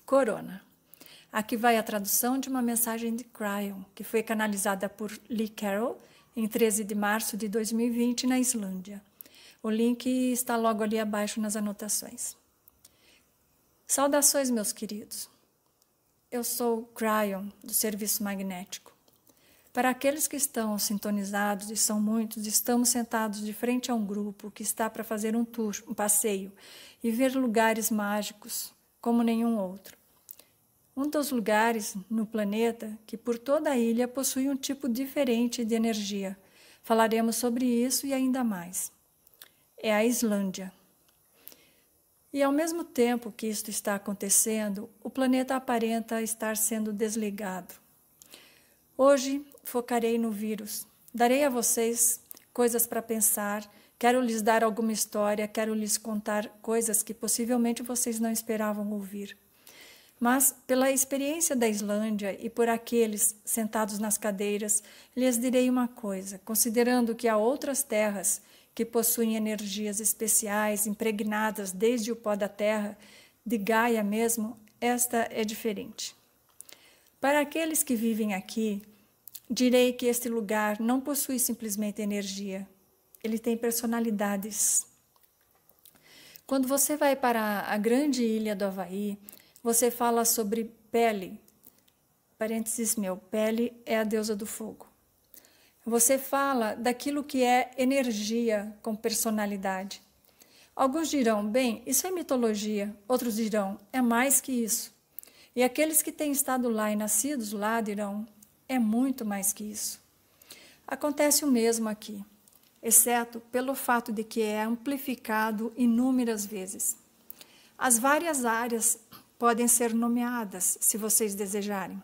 Corona. Aqui vai a tradução de uma mensagem de Cryon, que foi canalizada por Lee Carroll em 13 de março de 2020 na Islândia. O link está logo ali abaixo nas anotações. Saudações, meus queridos. Eu sou Cryon, do Serviço Magnético. Para aqueles que estão sintonizados, e são muitos, estamos sentados de frente a um grupo que está para fazer um tour, um passeio, e ver lugares mágicos como nenhum outro. Um dos lugares no planeta que por toda a ilha possui um tipo diferente de energia. Falaremos sobre isso e ainda mais. É a Islândia. E ao mesmo tempo que isto está acontecendo, o planeta aparenta estar sendo desligado. Hoje focarei no vírus. Darei a vocês coisas para pensar, quero lhes dar alguma história, quero lhes contar coisas que possivelmente vocês não esperavam ouvir. Mas, pela experiência da Islândia e por aqueles sentados nas cadeiras, lhes direi uma coisa, considerando que há outras terras que possuem energias especiais, impregnadas desde o pó da terra, de Gaia mesmo, esta é diferente. Para aqueles que vivem aqui, direi que este lugar não possui simplesmente energia, ele tem personalidades. Quando você vai para a grande ilha do Havaí, você fala sobre Pele, parênteses meu, Pele é a deusa do fogo. Você fala daquilo que é energia com personalidade. Alguns dirão, bem, isso é mitologia. Outros dirão, é mais que isso. E aqueles que têm estado lá e nascidos lá dirão, é muito mais que isso. Acontece o mesmo aqui, exceto pelo fato de que é amplificado inúmeras vezes. As várias áreas podem ser nomeadas, se vocês desejarem.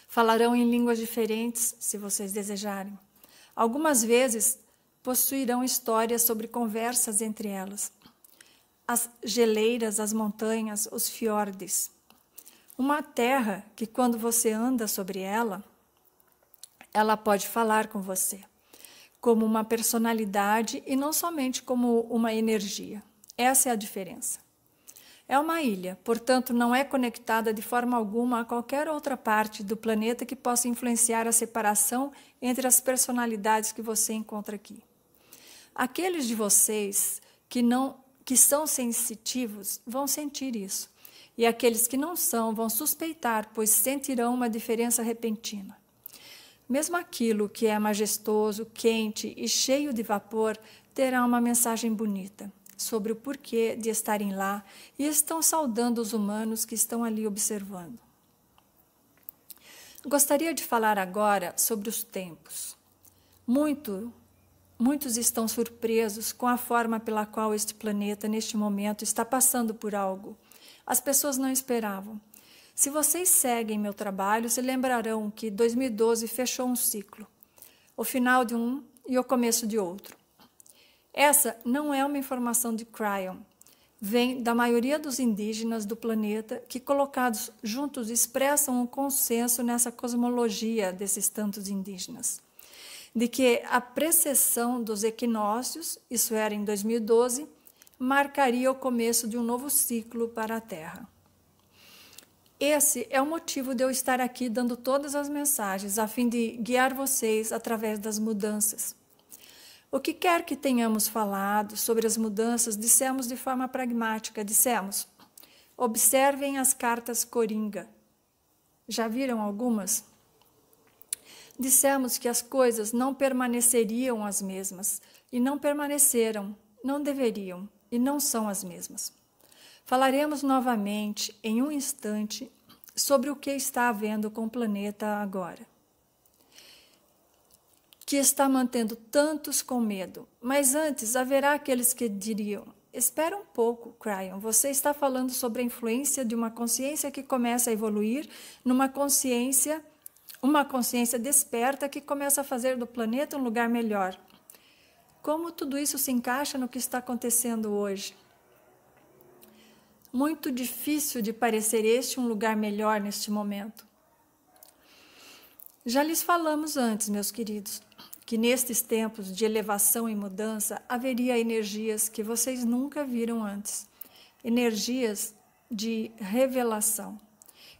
Falarão em línguas diferentes, se vocês desejarem. Algumas vezes possuirão histórias sobre conversas entre elas. As geleiras, as montanhas, os fiordes. Uma terra que, quando você anda sobre ela, ela pode falar com você, como uma personalidade e não somente como uma energia. Essa é a diferença. É uma ilha, portanto, não é conectada de forma alguma a qualquer outra parte do planeta que possa influenciar a separação entre as personalidades que você encontra aqui. Aqueles de vocês que são sensitivos vão sentir isso, e aqueles que não são vão suspeitar, pois sentirão uma diferença repentina. Mesmo aquilo que é majestoso, quente e cheio de vapor terá uma mensagem bonita sobre o porquê de estarem lá e estão saudando os humanos que estão ali observando. Gostaria de falar agora sobre os tempos. Muitos estão surpresos com a forma pela qual este planeta, neste momento, está passando por algo. As pessoas não esperavam. Se vocês seguem meu trabalho, se lembrarão que 2012 fechou um ciclo, o final de um e o começo de outro. Essa não é uma informação de Cryon. Vem da maioria dos indígenas do planeta que, colocados juntos, expressam um consenso nessa cosmologia desses tantos indígenas, de que a precessão dos equinócios, isso era em 2012, marcaria o começo de um novo ciclo para a Terra. Esse é o motivo de eu estar aqui dando todas as mensagens, a fim de guiar vocês através das mudanças. O que quer que tenhamos falado sobre as mudanças, dissemos de forma pragmática, dissemos, observem as cartas Coringa. Já viram algumas? Dissemos que as coisas não permaneceriam as mesmas, e não permaneceram, não deveriam, e não são as mesmas. Falaremos novamente, em um instante, sobre o que está havendo com o planeta agora, que está mantendo tantos com medo. Mas antes, haverá aqueles que diriam, espera um pouco, Cryon, você está falando sobre a influência de uma consciência que começa a evoluir numa consciência, uma consciência desperta que começa a fazer do planeta um lugar melhor. Como tudo isso se encaixa no que está acontecendo hoje? Muito difícil de parecer este um lugar melhor neste momento. Já lhes falamos antes, meus queridos, que nestes tempos de elevação e mudança haveria energias que vocês nunca viram antes. Energias de revelação,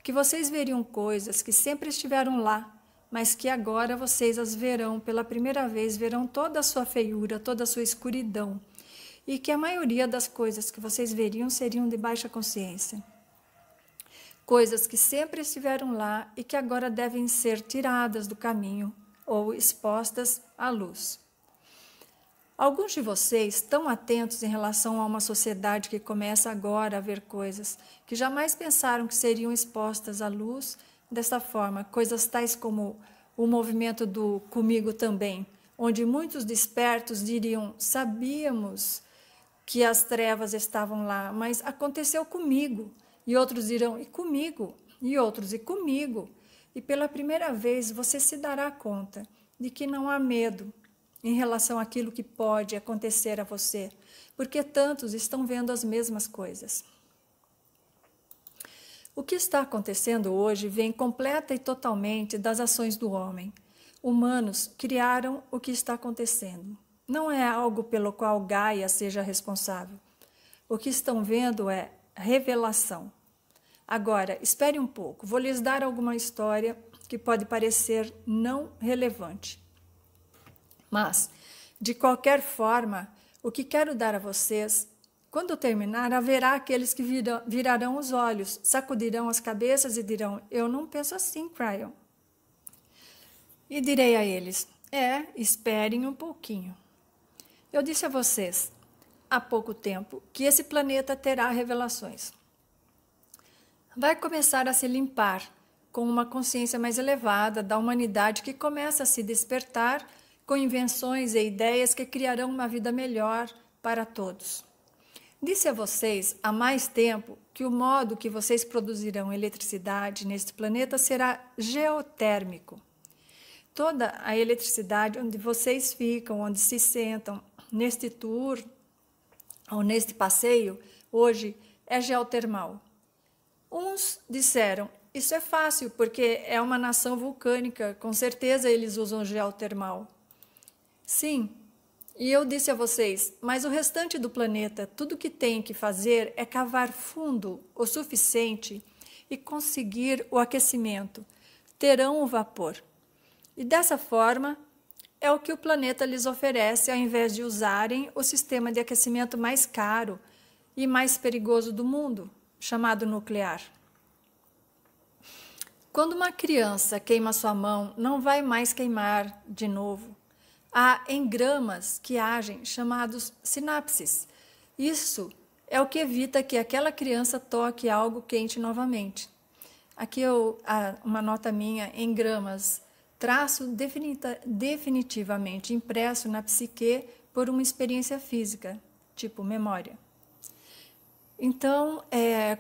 que vocês veriam coisas que sempre estiveram lá, mas que agora vocês as verão pela primeira vez, verão toda a sua feiura, toda a sua escuridão, e que a maioria das coisas que vocês veriam seriam de baixa consciência. Coisas que sempre estiveram lá e que agora devem ser tiradas do caminho ou expostas à luz. Alguns de vocês estão atentos em relação a uma sociedade que começa agora a ver coisas que jamais pensaram que seriam expostas à luz desta forma, coisas tais como o movimento do comigo também, onde muitos despertos diriam, sabíamos que as trevas estavam lá, mas aconteceu comigo. E outros dirão, e comigo? E outros, e comigo? E pela primeira vez você se dará conta de que não há medo em relação àquilo que pode acontecer a você, porque tantos estão vendo as mesmas coisas. O que está acontecendo hoje vem completa e totalmente das ações do homem. Humanos criaram o que está acontecendo. Não é algo pelo qual Gaia seja responsável. O que estão vendo é revelação. Agora, espere um pouco, vou lhes dar alguma história que pode parecer não relevante. Mas, de qualquer forma, o que quero dar a vocês, quando terminar, haverá aqueles que virarão os olhos, sacudirão as cabeças e dirão, eu não penso assim, Cryon. E direi a eles, esperem um pouquinho. Eu disse a vocês, há pouco tempo, que esse planeta terá revelações. Vai começar a se limpar com uma consciência mais elevada da humanidade que começa a se despertar com invenções e ideias que criarão uma vida melhor para todos. Disse a vocês há mais tempo que o modo que vocês produzirão eletricidade neste planeta será geotérmico. Toda a eletricidade onde vocês ficam, onde se sentam, neste tour ou neste passeio, hoje é geotermal. Uns disseram, isso é fácil porque é uma nação vulcânica, com certeza eles usam geotermal. Sim, e eu disse a vocês, mas o restante do planeta, tudo que tem que fazer é cavar fundo o suficiente e conseguir o aquecimento. Terão o vapor. E dessa forma, é o que o planeta lhes oferece ao invés de usarem o sistema de aquecimento mais caro e mais perigoso do mundo, chamado nuclear. Quando uma criança queima sua mão, não vai mais queimar de novo. Há engramas que agem, chamados sinapses. Isso é o que evita que aquela criança toque algo quente novamente. Aqui uma nota minha, engramas, traço definitivamente impresso na psique por uma experiência física, tipo memória. Então,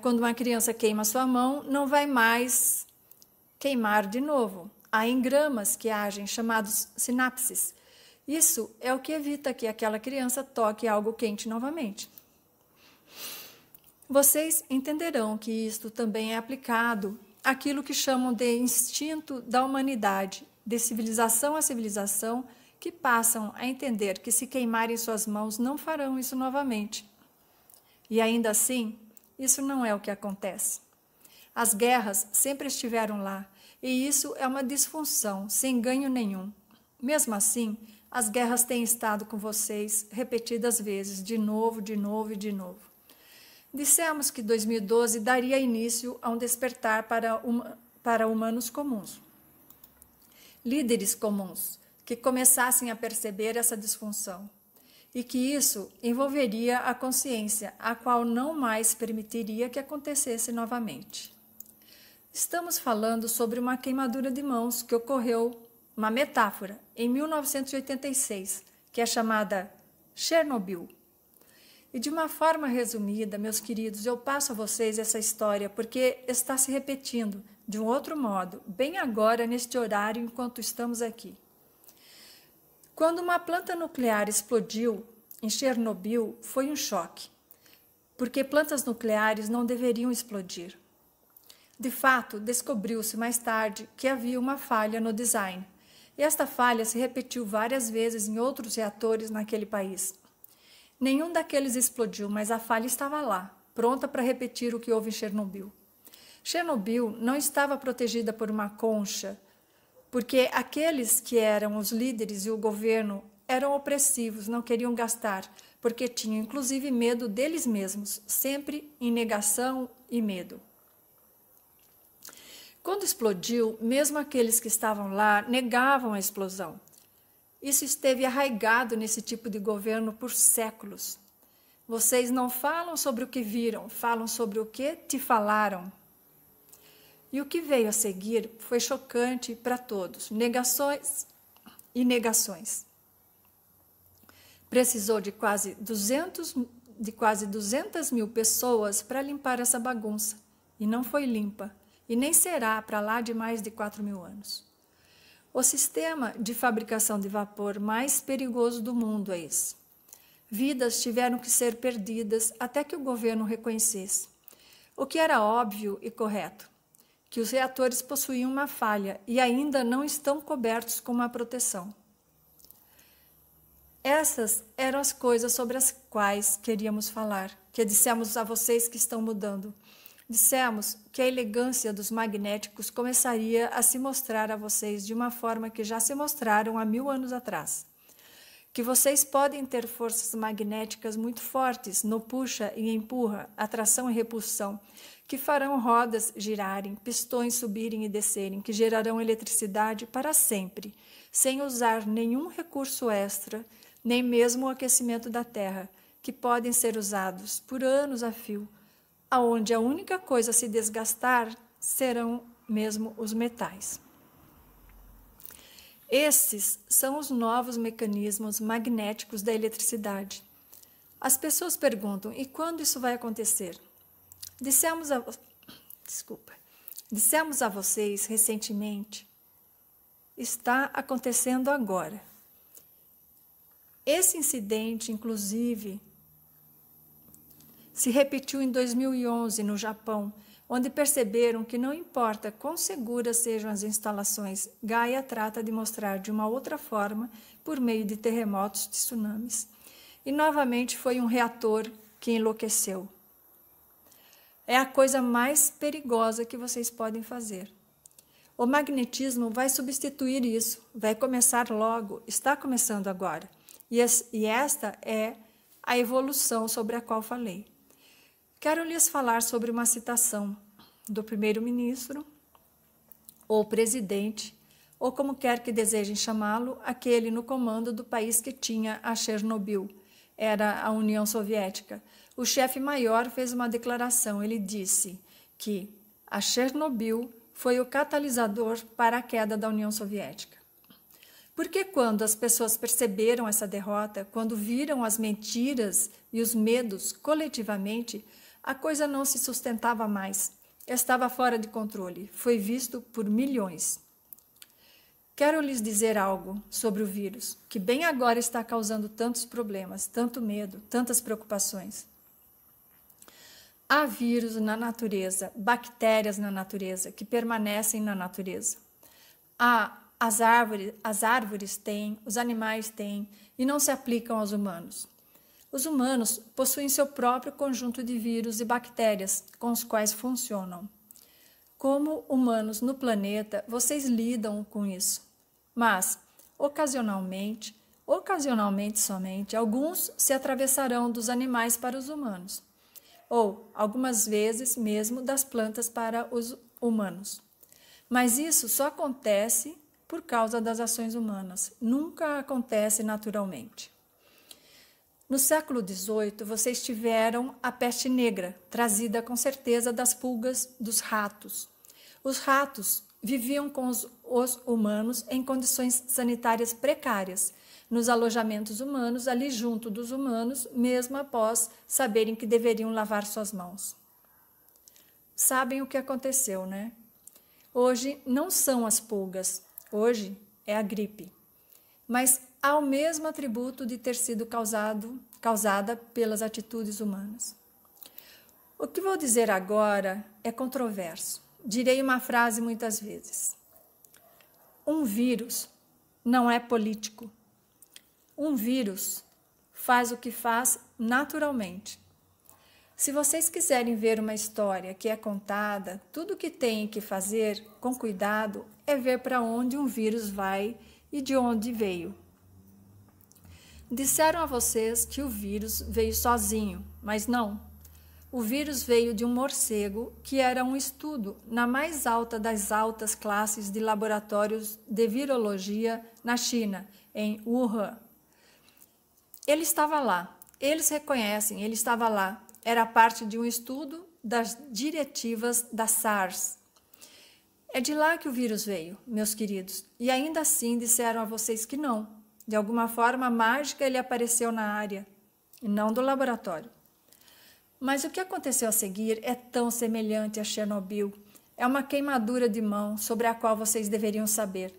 quando uma criança queima sua mão, não vai mais queimar de novo. Há engramas que agem, chamados sinapses. Isso é o que evita que aquela criança toque algo quente novamente. Vocês entenderão que isto também é aplicado àquilo que chamam de instinto da humanidade, de civilização a civilização, que passam a entender que se queimarem suas mãos não farão isso novamente. E ainda assim, isso não é o que acontece. As guerras sempre estiveram lá, e isso é uma disfunção, sem ganho nenhum. Mesmo assim, as guerras têm estado com vocês repetidas vezes, de novo, de novo e de novo. Dissemos que 2012 daria início a um despertar para humanos comuns. Líderes comuns, que começassem a perceber essa disfunção. E que isso envolveria a consciência, a qual não mais permitiria que acontecesse novamente. Estamos falando sobre uma queimadura de mãos que ocorreu, uma metáfora, em 1986, que é chamada Chernobyl. E de uma forma resumida, meus queridos, eu passo a vocês essa história porque está se repetindo de um outro modo, bem agora, neste horário, enquanto estamos aqui. Quando uma planta nuclear explodiu em Chernobyl, foi um choque, porque plantas nucleares não deveriam explodir. De fato, descobriu-se mais tarde que havia uma falha no design, e esta falha se repetiu várias vezes em outros reatores naquele país. Nenhum daqueles explodiu, mas a falha estava lá, pronta para repetir o que houve em Chernobyl. Chernobyl não estava protegida por uma concha, porque aqueles que eram os líderes e o governo eram opressivos, não queriam gastar, porque tinham inclusive medo deles mesmos, sempre em negação e medo. Quando explodiu, mesmo aqueles que estavam lá negavam a explosão. Isso esteve arraigado nesse tipo de governo por séculos. Vocês não falam sobre o que viram, falam sobre o que te falaram. E o que veio a seguir foi chocante para todos, negações e negações. Precisou de quase 200 mil pessoas para limpar essa bagunça, e não foi limpa, e nem será para lá de mais de 4.000 anos. O sistema de fabricação de vapor mais perigoso do mundo é esse. Vidas tiveram que ser perdidas até que o governo reconhecesse, o que era óbvio e correto, que os reatores possuíam uma falha e ainda não estão cobertos com uma proteção. Essas eram as coisas sobre as quais queríamos falar, que dissemos a vocês que estão mudando. Dissemos que a elegância dos magnéticos começaria a se mostrar a vocês de uma forma que já se mostraram há 1000 anos atrás. Que vocês podem ter forças magnéticas muito fortes no puxa e empurra, atração e repulsão, que farão rodas girarem, pistões subirem e descerem, que gerarão eletricidade para sempre, sem usar nenhum recurso extra, nem mesmo o aquecimento da Terra, que podem ser usados por anos a fio, aonde a única coisa a se desgastar serão mesmo os metais. Esses são os novos mecanismos magnéticos da eletricidade. As pessoas perguntam, e quando isso vai acontecer? Dissemos a vocês recentemente, está acontecendo agora. Esse incidente, inclusive, se repetiu em 2011 no Japão, onde perceberam que não importa quão seguras sejam as instalações, Gaia trata de mostrar de uma outra forma por meio de terremotos e tsunamis. E novamente foi um reator que enlouqueceu. É a coisa mais perigosa que vocês podem fazer. O magnetismo vai substituir isso, vai começar logo, está começando agora. E esta é a evolução sobre a qual falei. Quero lhes falar sobre uma citação do primeiro-ministro, ou presidente, ou como quer que desejem chamá-lo, aquele no comando do país que tinha a Chernobyl, era a União Soviética. O chefe maior fez uma declaração, ele disse que a Chernobyl foi o catalisador para a queda da União Soviética. Porque quando as pessoas perceberam essa derrota, quando viram as mentiras e os medos coletivamente, a coisa não se sustentava mais, estava fora de controle, foi visto por milhões. Quero lhes dizer algo sobre o vírus, que bem agora está causando tantos problemas, tanto medo, tantas preocupações. Há vírus na natureza, bactérias na natureza, que permanecem na natureza. As árvores têm, os animais têm, e não se aplicam aos humanos. Os humanos possuem seu próprio conjunto de vírus e bactérias com os quais funcionam. Como humanos no planeta, vocês lidam com isso. Mas, ocasionalmente somente, alguns se atravessarão dos animais para os humanos. Ou, algumas vezes mesmo, das plantas para os humanos. Mas isso só acontece por causa das ações humanas. Nunca acontece naturalmente. No século XVIII, vocês tiveram a peste negra, trazida com certeza das pulgas dos ratos. Os ratos viviam com os humanos em condições sanitárias precárias, nos alojamentos humanos, ali junto dos humanos, mesmo após saberem que deveriam lavar suas mãos. Sabem o que aconteceu, né? Hoje não são as pulgas, hoje é a gripe. Mas há o mesmo atributo de ter sido causada pelas atitudes humanas. O que vou dizer agora é controverso. Direi uma frase muitas vezes. Um vírus não é político. Um vírus faz o que faz naturalmente. Se vocês quiserem ver uma história que é contada, tudo o que tem que fazer, com cuidado, é ver para onde um vírus vai e de onde veio. Disseram a vocês que o vírus veio sozinho, mas não. O vírus veio de um morcego que era um estudo na mais alta das altas classes de laboratórios de virologia na China, em Wuhan. Ele estava lá. Eles reconhecem, ele estava lá. Era parte de um estudo das diretivas da SARS. É de lá que o vírus veio, meus queridos. E ainda assim disseram a vocês que não. De alguma forma mágica ele apareceu na área, e não do laboratório. Mas o que aconteceu a seguir é tão semelhante a Chernobyl. É uma queimadura de mão sobre a qual vocês deveriam saber.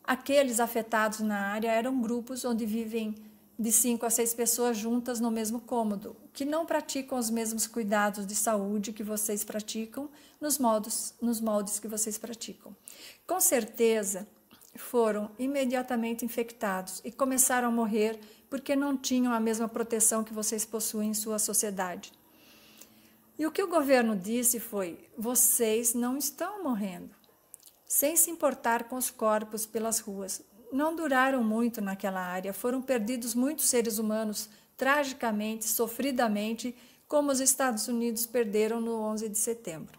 Aqueles afetados na área eram grupos onde vivem de 5 a 6 pessoas juntas no mesmo cômodo, que não praticam os mesmos cuidados de saúde que vocês praticam nos moldes que vocês praticam. Com certeza, foram imediatamente infectados e começaram a morrer porque não tinham a mesma proteção que vocês possuem em sua sociedade. E o que o governo disse foi: vocês não estão morrendo, sem se importar com os corpos pelas ruas. Não duraram muito naquela área, foram perdidos muitos seres humanos, tragicamente, sofridamente, como os Estados Unidos perderam no 11 de setembro.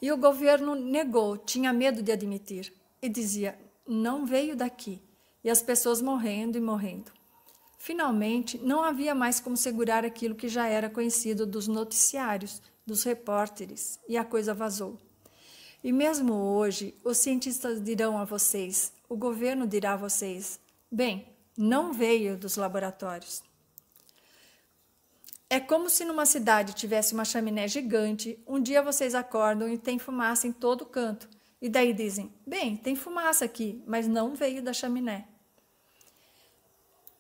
E o governo negou, tinha medo de admitir, e dizia: não veio daqui, e as pessoas morrendo e morrendo. Finalmente, não havia mais como segurar aquilo que já era conhecido dos noticiários, dos repórteres, e a coisa vazou. E mesmo hoje, os cientistas dirão a vocês, o governo dirá a vocês: bem, não veio dos laboratórios. É como se numa cidade tivesse uma chaminé gigante, um dia vocês acordam e tem fumaça em todo canto. E daí dizem: bem, tem fumaça aqui, mas não veio da chaminé.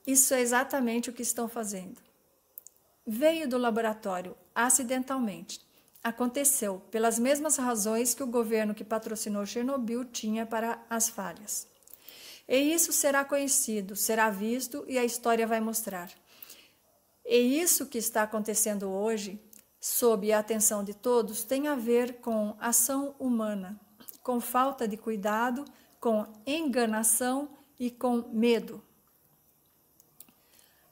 Isso é exatamente o que estão fazendo. Veio do laboratório, acidentalmente. Aconteceu pelas mesmas razões que o governo que patrocinou Chernobyl tinha para as falhas. E isso será conhecido, será visto e a história vai mostrar. E isso que está acontecendo hoje, sob a atenção de todos, tem a ver com ação humana, com falta de cuidado, com enganação e com medo.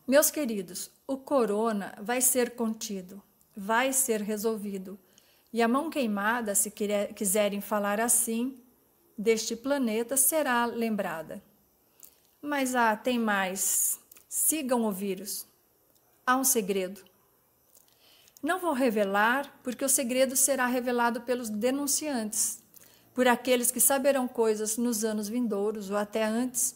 Meus queridos, o corona vai ser contido, vai ser resolvido. E a mão queimada, se quiserem falar assim, deste planeta será lembrada. Mas tem mais. Sigam o vírus. Há um segredo. Não vou revelar, porque o segredo será revelado pelos denunciantes, por aqueles que saberão coisas nos anos vindouros ou até antes,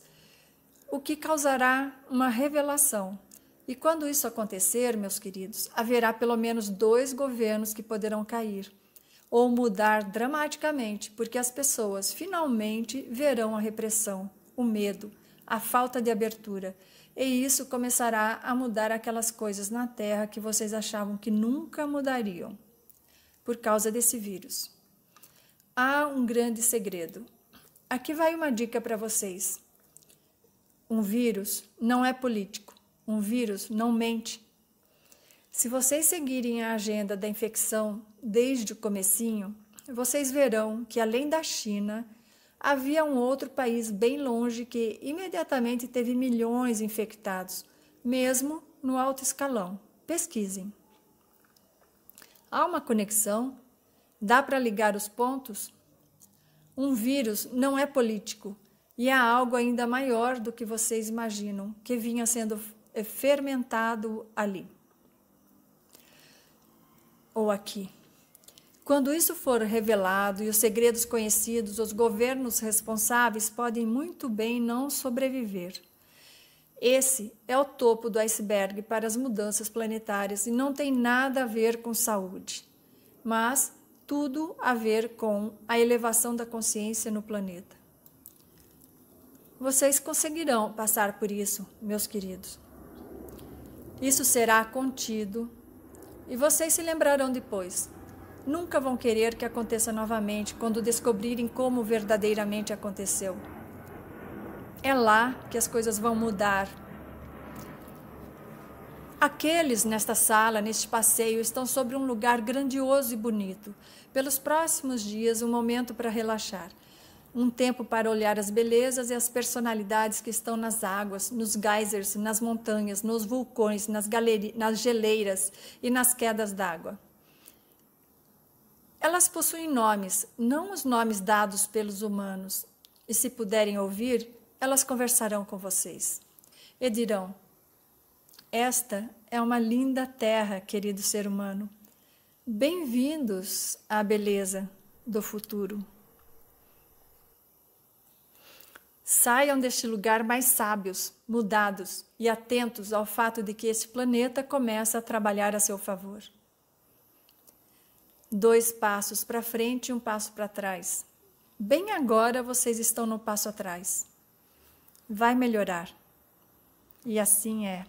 o que causará uma revelação. E quando isso acontecer, meus queridos, haverá pelo menos 2 governos que poderão cair ou mudar dramaticamente, porque as pessoas finalmente verão a repressão, o medo, a falta de abertura. E isso começará a mudar aquelas coisas na Terra que vocês achavam que nunca mudariam, por causa desse vírus. Há um grande segredo. Aqui vai uma dica para vocês. Um vírus não é político. Um vírus não mente. Se vocês seguirem a agenda da infecção desde o comecinho, vocês verão que além da China, havia um outro país bem longe que imediatamente teve milhões infectados, mesmo no alto escalão. Pesquisem. Há uma conexão? Dá para ligar os pontos? Um vírus não é político e há algo ainda maior do que vocês imaginam que vinha sendo fermentado ali ou aqui. Quando isso for revelado e os segredos conhecidos, os governos responsáveis podem muito bem não sobreviver. Esse é o topo do iceberg para as mudanças planetárias e não tem nada a ver com saúde, mas tudo a ver com a elevação da consciência no planeta. Vocês conseguirão passar por isso, meus queridos. Isso será contido e vocês se lembrarão depois. Nunca vão querer que aconteça novamente quando descobrirem como verdadeiramente aconteceu. É lá que as coisas vão mudar. Aqueles nesta sala, neste passeio, estão sobre um lugar grandioso e bonito. Pelos próximos dias, um momento para relaxar. Um tempo para olhar as belezas e as personalidades que estão nas águas, nos geysers, nas montanhas, nos vulcões, nas geleiras e nas quedas d'água. Elas possuem nomes, não os nomes dados pelos humanos. E se puderem ouvir, elas conversarão com vocês. E dirão: esta é uma linda terra, querido ser humano. Bem-vindos à beleza do futuro. Saiam deste lugar mais sábios, mudados e atentos ao fato de que este planeta começa a trabalhar a seu favor. 2 passos para frente e 1 passo para trás. Bem agora vocês estão no passo atrás. Vai melhorar. E assim é.